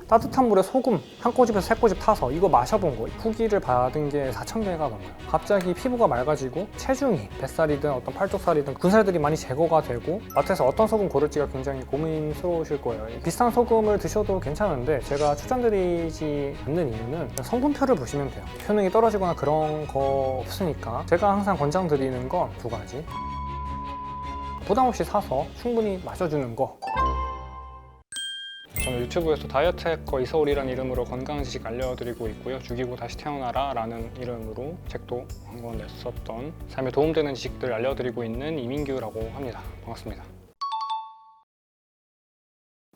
따뜻한 물에 소금 한 꼬집에서 세 꼬집 타서 이거 마셔본 거 후기를 받은 게 4,000개가 넘어요. 갑자기 피부가 맑아지고 체중이 뱃살이든 어떤 팔뚝살이든 군살들이 많이 제거가 되고 마트에서 어떤 소금 고를지가 굉장히 고민스러우실 거예요. 비싼 소금을 드셔도 괜찮은데 제가 추천드리지 않는 이유는 성분표를 보시면 돼요. 효능이 떨어지거나 그런 거 없으니까. 제가 항상 권장드리는 건 두 가지. 부담 없이 사서 충분히 마셔주는 거. 저는 유튜브에서 다이어트 해커 이서울이라는 이름으로 건강 지식 알려드리고 있고요. 죽이고 다시 태어나라 라는 이름으로 책도 한 권 냈었던 삶에 도움되는 지식들 알려드리고 있는 이민규라고 합니다. 반갑습니다.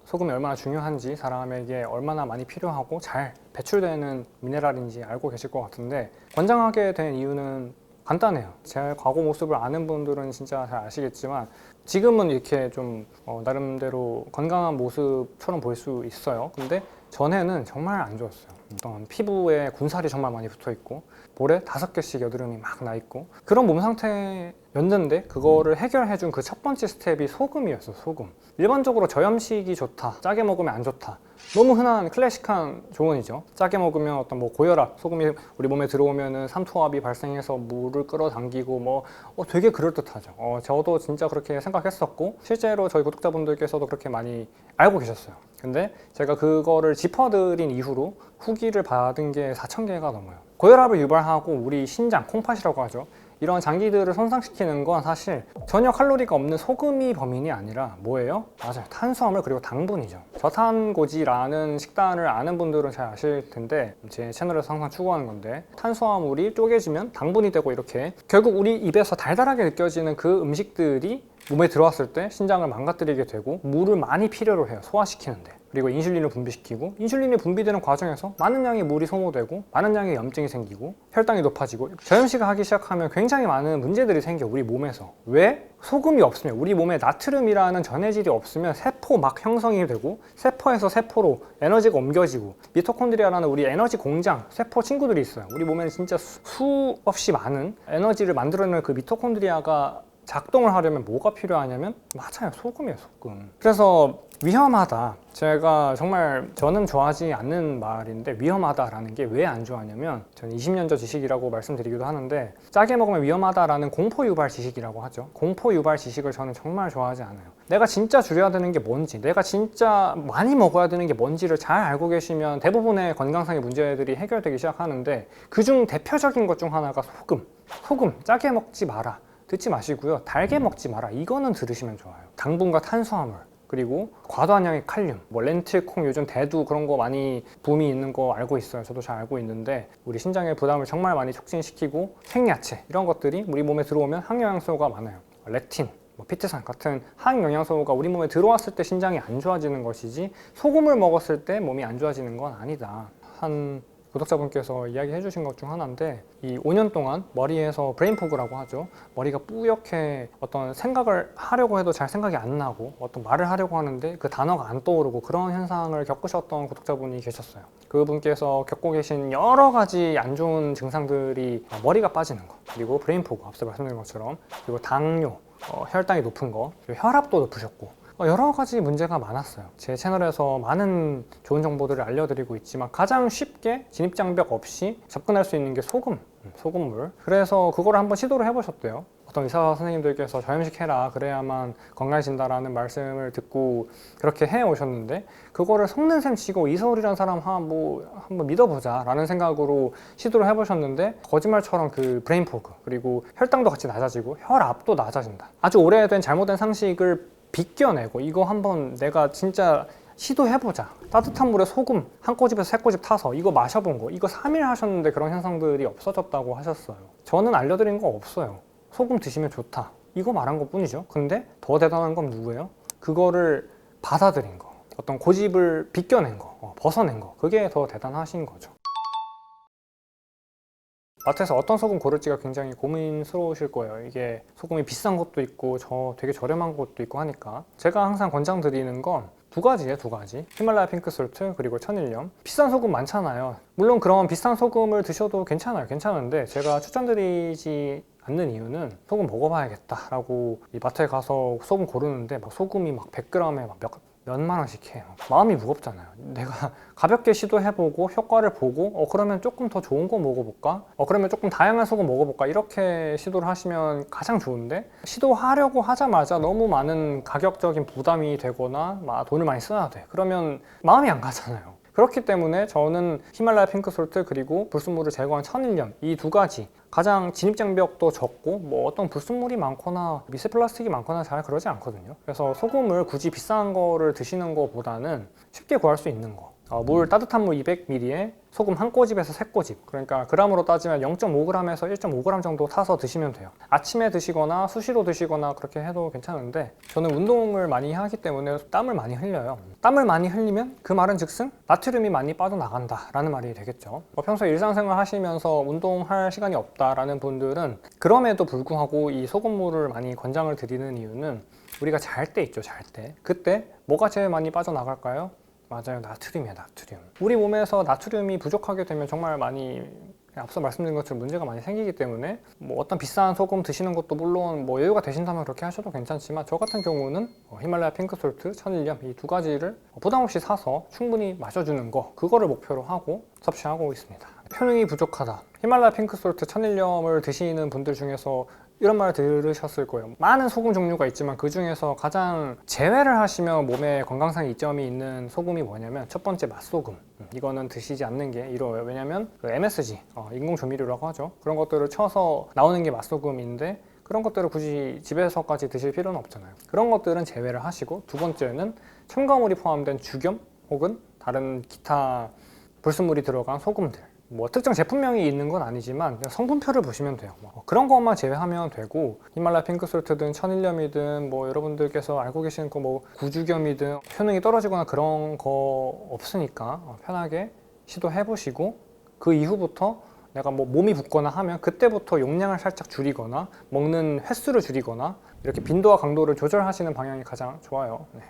소금이 얼마나 중요한지, 사람에게 얼마나 많이 필요하고 잘 배출되는 미네랄인지 알고 계실 것 같은데, 권장하게 된 이유는 간단해요. 제 과거 모습을 아는 분들은 진짜 잘 아시겠지만 지금은 이렇게 좀 나름대로 건강한 모습처럼 보일 수 있어요. 근데 전에는 정말 안 좋았어요. 어떤 피부에 군살이 정말 많이 붙어 있고 볼에 5개씩 여드름이 막 나 있고 그런 몸 상태였는데, 그거를 해결해 준 그 첫 번째 스텝이 소금이었어. 소금. 일반적으로 저염식이 좋다, 짜게 먹으면 안 좋다, 너무 흔한 클래식한 조언이죠. 짜게 먹으면 어떤 고혈압, 소금이 우리 몸에 들어오면은 삼투압이 발생해서 물을 끌어당기고 되게 그럴듯하죠. 저도 진짜 그렇게 생각했었고 실제로 저희 구독자분들께서도 그렇게 많이 알고 계셨어요. 근데 제가 그거를 짚어드린 이후로 후기를 받은 게 4,000개가 넘어요. 고혈압을 유발하고 우리 신장, 콩팥이라고 하죠. 이런 장기들을 손상시키는 건 사실 전혀 칼로리가 없는 소금이 범인이 아니라 뭐예요? 맞아요. 탄수화물 그리고 당분이죠. 저탄고지라는 식단을 아는 분들은 잘 아실 텐데 제 채널에서 항상 추구하는 건데, 탄수화물이 쪼개지면 당분이 되고 이렇게 결국 우리 입에서 달달하게 느껴지는 그 음식들이 몸에 들어왔을 때 신장을 망가뜨리게 되고 물을 많이 필요로 해요. 소화시키는데. 그리고 인슐린을 분비시키고 인슐린이 분비되는 과정에서 많은 양의 물이 소모되고 많은 양의 염증이 생기고 혈당이 높아지고 저염식을 하기 시작하면 굉장히 많은 문제들이 생겨 우리 몸에서. 왜? 소금이 없으면, 우리 몸에 나트륨이라는 전해질이 없으면 세포 막 형성이 되고 세포에서 세포로 에너지가 옮겨지고 미토콘드리아라는 우리 에너지 공장 세포 친구들이 있어요. 우리 몸에는 진짜 수없이 많은 에너지를 만들어내는 그 미토콘드리아가 작동을 하려면 뭐가 필요하냐면 맞아요, 소금이에요. 소금. 그래서 위험하다, 제가 정말 저는 좋아하지 않는 말인데 위험하다라는 게 왜 안 좋아하냐면, 저는 20년 전 지식이라고 말씀드리기도 하는데 짜게 먹으면 위험하다라는 공포 유발 지식이라고 하죠. 공포 유발 지식을 저는 정말 좋아하지 않아요. 내가 진짜 줄여야 되는 게 뭔지, 내가 진짜 많이 먹어야 되는 게 뭔지를 잘 알고 계시면 대부분의 건강상의 문제들이 해결되기 시작하는데, 그중 대표적인 것 중 하나가 소금. 소금 짜게 먹지 마라 듣지 마시고요. 달게 먹지 마라, 이거는 들으시면 좋아요. 당분과 탄수화물, 그리고 과도한 양의 칼륨, 렌틸, 콩, 요즘 대두 그런 거 많이 붐이 있는 거 알고 있어요. 저도 잘 알고 있는데 우리 신장의 부담을 정말 많이 촉진시키고 생야채 이런 것들이 우리 몸에 들어오면 항영양소가 많아요. 렉틴, 피트산 같은 항영양소가 우리 몸에 들어왔을 때 신장이 안 좋아지는 것이지 소금을 먹었을 때 몸이 안 좋아지는 건 아니다. 한 구독자분께서 이야기해 주신 것 중 하나인데, 이 5년 동안 머리에서 브레인포그라고 하죠. 머리가 뿌옇게 어떤 생각을 하려고 해도 잘 생각이 안 나고 어떤 말을 하려고 하는데 그 단어가 안 떠오르고 그런 현상을 겪으셨던 구독자분이 계셨어요. 그분께서 겪고 계신 여러 가지 안 좋은 증상들이 머리가 빠지는 거, 그리고 브레인포그, 앞서 말씀드린 것처럼, 그리고 당뇨, 혈당이 높은 거, 그리고 혈압도 높으셨고 여러 가지 문제가 많았어요. 제 채널에서 많은 좋은 정보들을 알려드리고 있지만 가장 쉽게 진입장벽 없이 접근할 수 있는 게 소금물. 그래서 그걸 한번 시도를 해보셨대요. 어떤 의사 선생님들께서 저염식 해라, 그래야만 건강해진다라는 말씀을 듣고 그렇게 해오셨는데, 그거를 속는 셈 치고 이서울이라는 사람 한번 믿어보자 라는 생각으로 시도를 해보셨는데, 거짓말처럼 그 브레인포그, 그리고 혈당도 같이 낮아지고 혈압도 낮아진다. 아주 오래된 잘못된 상식을 비껴내고 이거 한번 내가 진짜 시도해보자, 따뜻한 물에 소금 한 꼬집에서 세 꼬집 타서 이거 마셔본 거, 이거 3일 하셨는데 그런 현상들이 없어졌다고 하셨어요. 저는 알려드린 거 없어요. 소금 드시면 좋다, 이거 말한 것 뿐이죠. 근데 더 대단한 건 누구예요? 그거를 받아들인 거, 어떤 고집을 비껴낸 거, 벗어낸 거, 그게 더 대단하신 거죠. 마트에서 어떤 소금 고를지가 굉장히 고민스러우실 거예요. 이게 소금이 비싼 것도 있고 되게 저렴한 것도 있고 하니까 제가 항상 권장드리는 건 두 가지예요. 두 가지. 히말라야 핑크솔트 그리고 천일염. 비싼 소금 많잖아요. 물론 그런 비싼 소금을 드셔도 괜찮은데 제가 추천드리지 않는 이유는 소금 먹어봐야겠다 라고 이 마트에 가서 소금 고르는데 막 소금이 막 100g에 막 몇만 원씩 해요. 마음이 무겁잖아요. 내가 가볍게 시도해보고 효과를 보고 그러면 조금 더 좋은 거 먹어볼까? 그러면 조금 다양한 소금 먹어볼까? 이렇게 시도를 하시면 가장 좋은데, 시도하려고 하자마자 너무 많은 가격적인 부담이 되거나 돈을 많이 써야 돼. 그러면 마음이 안 가잖아요. 그렇기 때문에 저는 히말라야 핑크솔트 그리고 불순물을 제거한 천일염, 이 두 가지 가장 진입장벽도 적고 어떤 불순물이 많거나 미세 플라스틱이 많거나 잘 그러지 않거든요. 그래서 소금을 굳이 비싼 거를 드시는 것보다는 쉽게 구할 수 있는 거, 물, 따뜻한 물 200ml에 소금 한 꼬집에서 세 꼬집, 그러니까 g으로 따지면 0.5g에서 1.5g 정도 타서 드시면 돼요. 아침에 드시거나 수시로 드시거나 그렇게 해도 괜찮은데, 저는 운동을 많이 하기 때문에 땀을 많이 흘려요. 땀을 많이 흘리면 그 말은 즉슨 나트륨이 많이 빠져나간다 라는 말이 되겠죠. 평소에 일상생활 하시면서 운동할 시간이 없다라는 분들은 그럼에도 불구하고 이 소금물을 많이 권장을 드리는 이유는, 우리가 잘 때 있죠, 잘 때. 그때 뭐가 제일 많이 빠져나갈까요? 맞아요, 나트륨이에요, 나트륨. 우리 몸에서 나트륨이 부족하게 되면 정말 많이, 앞서 말씀드린 것처럼 문제가 많이 생기기 때문에 어떤 비싼 소금 드시는 것도 물론 여유가 되신다면 그렇게 하셔도 괜찮지만, 저 같은 경우는 히말라야 핑크솔트, 천일염 이 두 가지를 부담 없이 사서 충분히 마셔주는 거, 그거를 목표로 하고 섭취하고 있습니다. 효능이 부족하다. 히말라야 핑크솔트, 천일염을 드시는 분들 중에서 이런 말 들으셨을 거예요. 많은 소금 종류가 있지만 그 중에서 가장 제외를 하시면 몸에 건강상 이점이 있는 소금이 뭐냐면, 첫 번째 맛소금. 이거는 드시지 않는 게 이로워요. 왜냐면 MSG, 인공조미료라고 하죠. 그런 것들을 쳐서 나오는 게 맛소금인데, 그런 것들을 굳이 집에서까지 드실 필요는 없잖아요. 그런 것들은 제외를 하시고, 두 번째는 첨가물이 포함된 죽염 혹은 다른 기타 불순물이 들어간 소금들, 특정 제품명이 있는 건 아니지만 그냥 성분표를 보시면 돼요. 그런 것만 제외하면 되고, 히말라야 핑크솔트든 천일염이든 여러분들께서 알고 계시는 거 구죽염이든 효능이 떨어지거나 그런 거 없으니까 편하게 시도해 보시고, 그 이후부터 내가 몸이 붓거나 하면 그때부터 용량을 살짝 줄이거나 먹는 횟수를 줄이거나 이렇게 빈도와 강도를 조절하시는 방향이 가장 좋아요. 네.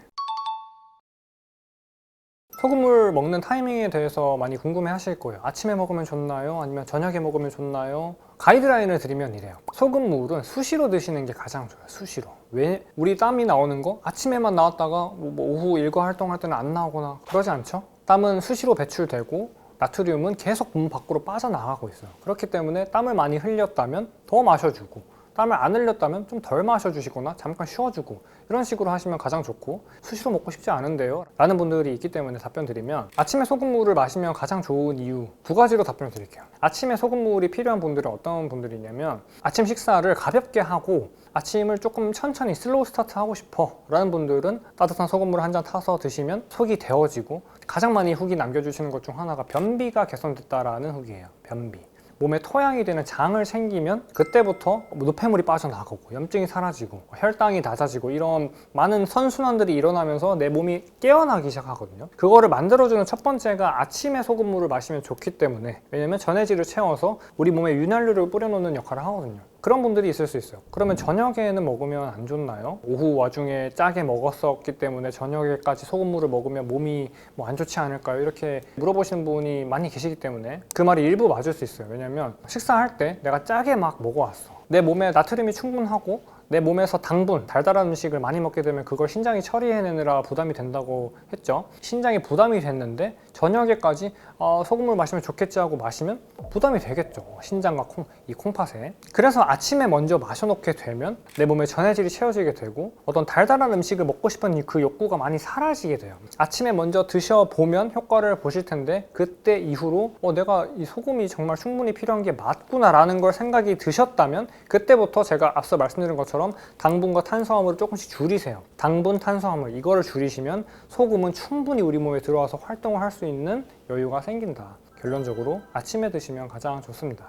소금물 먹는 타이밍에 대해서 많이 궁금해 하실 거예요. 아침에 먹으면 좋나요? 아니면 저녁에 먹으면 좋나요? 가이드라인을 드리면 이래요. 소금물은 수시로 드시는 게 가장 좋아요. 수시로. 왜? 우리 땀이 나오는 거 아침에만 나왔다가 오후 일과 활동할 때는 안 나오거나 그러지 않죠? 땀은 수시로 배출되고 나트륨은 계속 몸 밖으로 빠져나가고 있어요. 그렇기 때문에 땀을 많이 흘렸다면 더 마셔주고, 땀을 안 흘렸다면 좀 덜 마셔주시거나 잠깐 쉬어주고, 이런 식으로 하시면 가장 좋고, 수시로 먹고 싶지 않은데요? 라는 분들이 있기 때문에 답변 드리면, 아침에 소금물을 마시면 가장 좋은 이유 두 가지로 답변을 드릴게요. 아침에 소금물이 필요한 분들은 어떤 분들이냐면, 아침 식사를 가볍게 하고 아침을 조금 천천히 슬로우 스타트 하고 싶어 라는 분들은 따뜻한 소금물을 한 잔 타서 드시면 속이 데워지고, 가장 많이 후기 남겨주시는 것 중 하나가 변비가 개선됐다라는 후기예요. 변비. 몸에 토양이 되는 장을 생기면 그때부터 노폐물이 빠져나가고 염증이 사라지고 혈당이 낮아지고 이런 많은 선순환들이 일어나면서 내 몸이 깨어나기 시작하거든요. 그거를 만들어주는 첫 번째가 아침에 소금물을 마시면 좋기 때문에, 왜냐면 전해질을 채워서 우리 몸에 윤활유를 뿌려놓는 역할을 하거든요. 그런 분들이 있을 수 있어요. 그러면 저녁에는 먹으면 안 좋나요? 오후 와중에 짜게 먹었었기 때문에 저녁에까지 소금물을 먹으면 몸이 안 좋지 않을까요? 이렇게 물어보시는 분이 많이 계시기 때문에 그 말이 일부 맞을 수 있어요. 왜냐면 식사할 때 내가 짜게 막 먹어왔어. 내 몸에 나트륨이 충분하고 내 몸에서 당분, 달달한 음식을 많이 먹게 되면 그걸 신장이 처리해내느라 부담이 된다고 했죠. 신장이 부담이 됐는데 저녁에까지 소금물 마시면 좋겠지 하고 마시면 부담이 되겠죠. 신장과 이 콩팥에. 그래서 아침에 먼저 마셔놓게 되면 내 몸에 전해질이 채워지게 되고, 어떤 달달한 음식을 먹고 싶은 그 욕구가 많이 사라지게 돼요. 아침에 먼저 드셔보면 효과를 보실 텐데, 그때 이후로 내가 이 소금이 정말 충분히 필요한 게 맞구나 라는 걸 생각이 드셨다면, 그때부터 제가 앞서 말씀드린 것처럼 당분과 탄수화물을 조금씩 줄이세요. 당분, 탄수화물 이거를 줄이시면 소금은 충분히 우리 몸에 들어와서 활동을 할 수 있는 여유가 생긴다. 결론적으로 아침에 드시면 가장 좋습니다.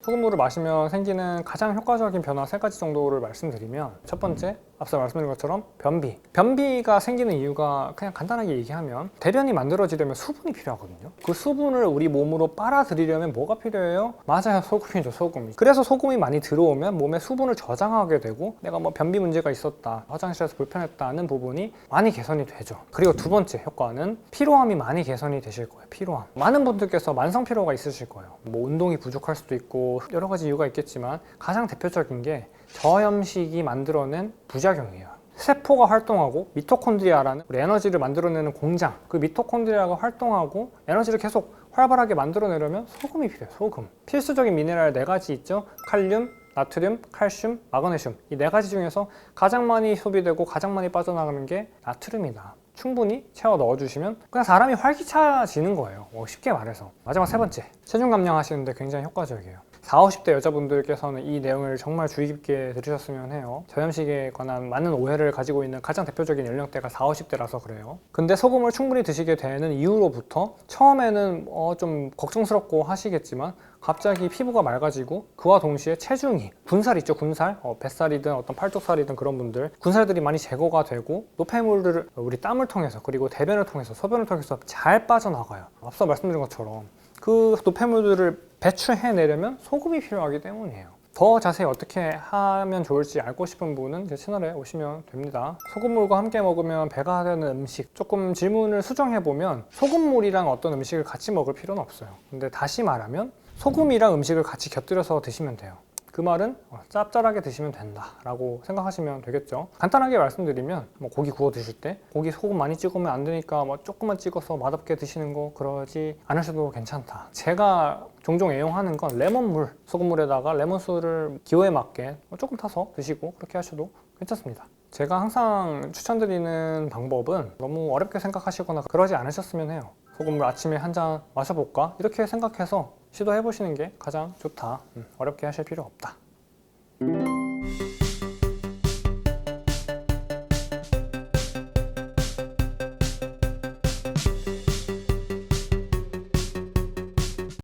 소금물을 마시면 생기는 가장 효과적인 변화 3가지 정도를 말씀드리면, 첫 번째, 앞서 말씀드린 것처럼 변비. 변비가 생기는 이유가 그냥 간단하게 얘기하면, 대변이 만들어지려면 수분이 필요하거든요. 그 수분을 우리 몸으로 빨아들이려면 뭐가 필요해요? 맞아요, 소금이죠, 소금. 그래서 소금이 많이 들어오면 몸에 수분을 저장하게 되고, 내가 변비 문제가 있었다, 화장실에서 불편했다는 부분이 많이 개선이 되죠. 그리고 두 번째 효과는 피로함이 많이 개선이 되실 거예요. 피로함. 많은 분들께서 만성 피로가 있으실 거예요. 운동이 부족할 수도 있고 여러 가지 이유가 있겠지만, 가장 대표적인 게 저염식이 만들어낸 부작용이에요. 세포가 활동하고 미토콘드리아라는 우리 에너지를 만들어내는 공장, 그 미토콘드리아가 활동하고 에너지를 계속 활발하게 만들어내려면 소금이 필요해요. 소금. 필수적인 미네랄 4가지 있죠. 칼륨, 나트륨, 칼슘, 마그네슘. 이 4가지 중에서 가장 많이 소비되고 가장 많이 빠져나가는 게 나트륨이다. 충분히 채워 넣어주시면 그냥 사람이 활기차지는 거예요. 쉽게 말해서. 마지막 3번째, 체중 감량하시는데 굉장히 효과적이에요. 40, 50대 여자분들께서는 이 내용을 정말 주의 깊게 들으셨으면 해요. 저염식에 관한 많은 오해를 가지고 있는 가장 대표적인 연령대가 40, 50대라서 그래요. 근데 소금을 충분히 드시게 되는 이후로부터 처음에는 좀 걱정스럽고 하시겠지만 갑자기 피부가 맑아지고 그와 동시에 체중이, 군살 있죠, 군살, 뱃살이든 어떤 팔뚝살이든 그런 분들, 군살들이 많이 제거가 되고 노폐물들을 우리 땀을 통해서 그리고 대변을 통해서 소변을 통해서 잘 빠져나가요. 앞서 말씀드린 것처럼 그 노폐물들을 배출해내려면 소금이 필요하기 때문이에요. 더 자세히 어떻게 하면 좋을지 알고 싶은 분은 제 채널에 오시면 됩니다. 소금물과 함께 먹으면 배가 되는 음식, 조금 질문을 수정해보면 소금물이랑 어떤 음식을 같이 먹을 필요는 없어요. 근데 다시 말하면 소금이랑 음식을 같이 곁들여서 드시면 돼요. 그 말은 짭짤하게 드시면 된다라고 생각하시면 되겠죠. 간단하게 말씀드리면 고기 구워 드실 때 고기 소금 많이 찍으면 안 되니까 조금만 찍어서 맛없게 드시는 거 그러지 않으셔도 괜찮다. 제가 종종 애용하는 건 레몬물, 소금물에다가 레몬수를 기호에 맞게 조금 타서 드시고 그렇게 하셔도 괜찮습니다. 제가 항상 추천드리는 방법은 너무 어렵게 생각하시거나 그러지 않으셨으면 해요. 소금물 아침에 한 잔 마셔볼까? 이렇게 생각해서 시도해보시는 게 가장 좋다. 어렵게 하실 필요 없다.